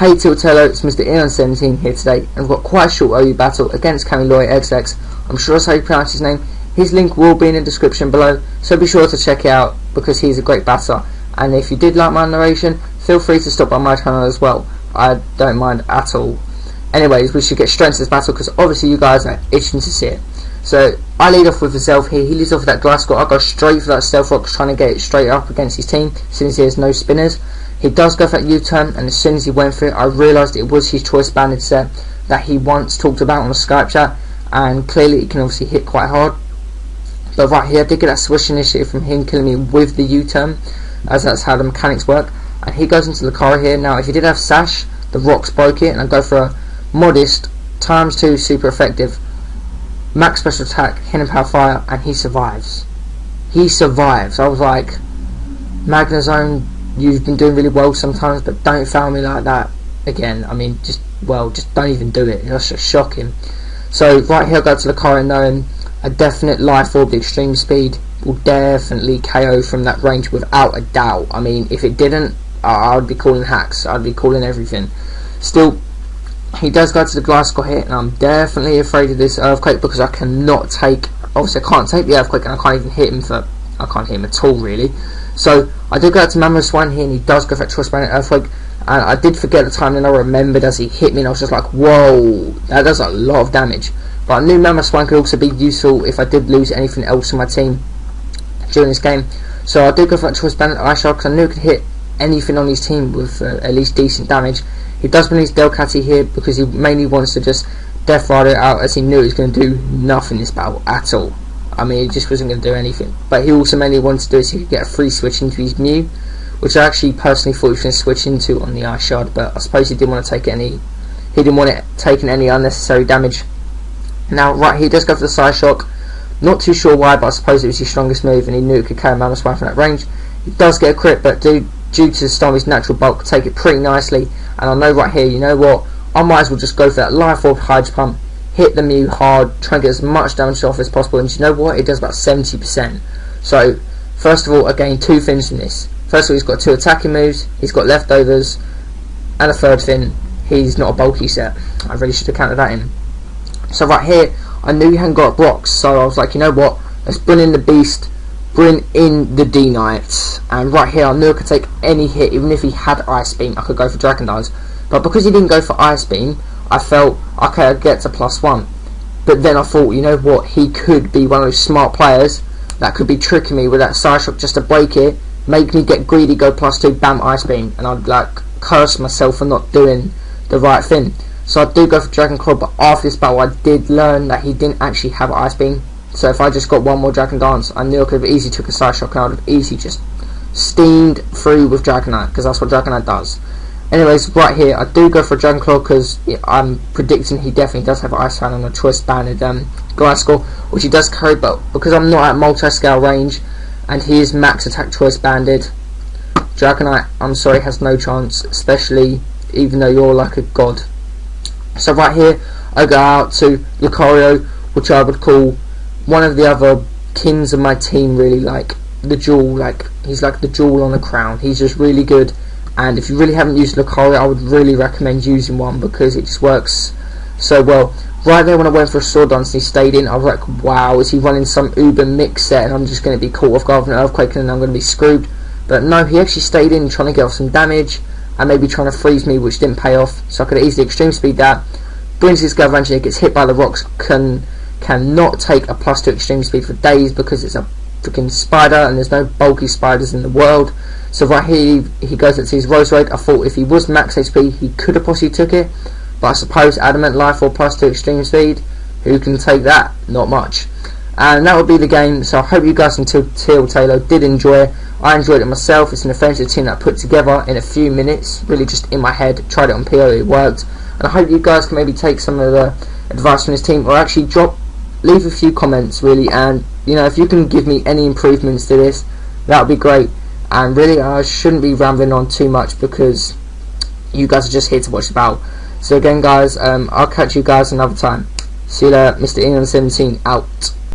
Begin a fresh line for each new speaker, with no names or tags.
Hey Taylor, it's MrEon17 here today, and we've got quite a short OU battle against KameloxYx. I'm sure that's how you pronounce his name. His link will be in the description below, so be sure to check it out because he's a great battler. And if you did like my narration, feel free to stop by my channel as well. I don't mind at all. Anyways, we should get straight into this battle because obviously you guys are itching to see it. So I lead off with the Zelf here. He leads off with that glass score. I go straight for that stealth rock, trying to get it straight up against his team since he has no spinners. He does go for that U-turn, and as soon as he went for it, I realised it was his choice banded set that he once talked about on the Skype chat, and clearly it can obviously hit quite hard. But right here, I did get that switch initiative from him killing me with the U-turn, as that's how the mechanics work. And he goes into the car here. Now, if he did have Sash, the rocks broke it, and I go for a modest ×2 super effective max special attack, hidden power fire, and he survives. He survives. I was like, Magnazone, you've been doing really well sometimes, but don't fail me like that again. I mean, just don't even do it. That's just shocking. So right here, I go to the car and knowing a definite life orb, the extreme speed will definitely KO from that range without a doubt. I mean, if it didn't, I would be calling hacks. I'd be calling everything. Still, he does go to the glass score hit, and I'm definitely afraid of this earthquake because I cannot take. Obviously, I can't take the earthquake, and I can't even hit him for. I can't hit him at all, really. So I do go out to MrEon17 here, and he does go for that choice banded earthquake. And I did forget the time, and I remembered as he hit me, and I was just like, "Whoa, that does a lot of damage." But I knew MrEon17 could also be useful if I did lose anything else in my team during this game. So I did go for that choice banded ice shot because I knew it could hit anything on his team with at least decent damage. He does bring his Delcatty here because he mainly wants to just Death Rider it out, as he knew he was going to do nothing in this battle at all. I mean, he just wasn't going to do anything. But he also mainly wanted to do is he could get a free switch into his Mew, which I actually personally thought he was going to switch into on the Ice Shard, but I suppose he didn't want to take any. He didn't want it taking any unnecessary damage. Now, right here, he does go for the Side Shock. Not too sure why, but I suppose it was his strongest move, and he knew it could carry MrEon17 from that range. He does get a crit, but due to the Stormy's natural bulk, take it pretty nicely. And I know right here, you know what? I might as well just go for that Life Orb Hydro Pump. Hit the Mew hard, try and get as much damage off as possible, and you know what? It does about 70%. So, first of all, I gained two things from this. First of all, he's got 2 attacking moves, he's got leftovers, and a third thing, he's not a bulky set. I really should have counted that in. So right here, I knew he hadn't got rocks, so I was like, you know what? Let's bring in the Beast, bring in the D-Knights. And right here, I knew I could take any hit, even if he had Ice Beam, I could go for Dragon Dance. But because he didn't go for Ice Beam, I felt, okay, I'd get to +1. But then I thought, you know what, he could be one of those smart players that could be tricking me with that Side Shock just to break it, make me get greedy, go +2, bam, Ice Beam. And I'd like curse myself for not doing the right thing. So I do go for Dragon Claw, but after this battle I did learn that he didn't actually have Ice Beam. So if I just got one more Dragon Dance, I knew I could have easily took a Side Shock, and I would have easily just steamed through with Dragonite, because that's what Dragonite does. Anyways, right here, I do go for Dragon Claw because I'm predicting he definitely does have Ice Fan on a choice banded glass score, which he does carry, but because I'm not at multi-scale range and he is max attack choice banded, Dragonite, I'm sorry, has no chance, especially even though you're like a god. So right here, I go out to Lucario, which I would call one of the other kings of my team, really, like the jewel, like he's like the jewel on the crown. He's just really good. And if you really haven't used Lucario, I would really recommend using one because it just works so well. Right there when I went for a Sword Dance and he stayed in, I was like, wow, is he running some Uber mix set and I'm just going to be caught off guard with an Earthquake and I'm going to be screwed. But no, he actually stayed in trying to get off some damage and maybe trying to freeze me, which didn't pay off. So I could easily extreme speed that. Brings his Galvantine, and it gets hit by the rocks, cannot take a +2 extreme speed for days because it's a freaking spider and there's no bulky spiders in the world. So right here he goes into his Roserade. I thought if he was max HP he could have possibly took it, but I suppose Adamant Life or +2 extreme speed, who can take that? Not much. And that would be the game. So I hope you guys until Taylor did enjoy it. I enjoyed it myself. It's an offensive team that I put together in a few minutes, really just in my head, tried it on PO, it worked, and I hope you guys can maybe take some of the advice from this team, or actually leave a few comments really, and you know, if you can give me any improvements to this, that would be great. And really, I shouldn't be rambling on too much because you guys are just here to watch the battle. So again guys, I'll catch you guys another time. See you later, MrEon17 out.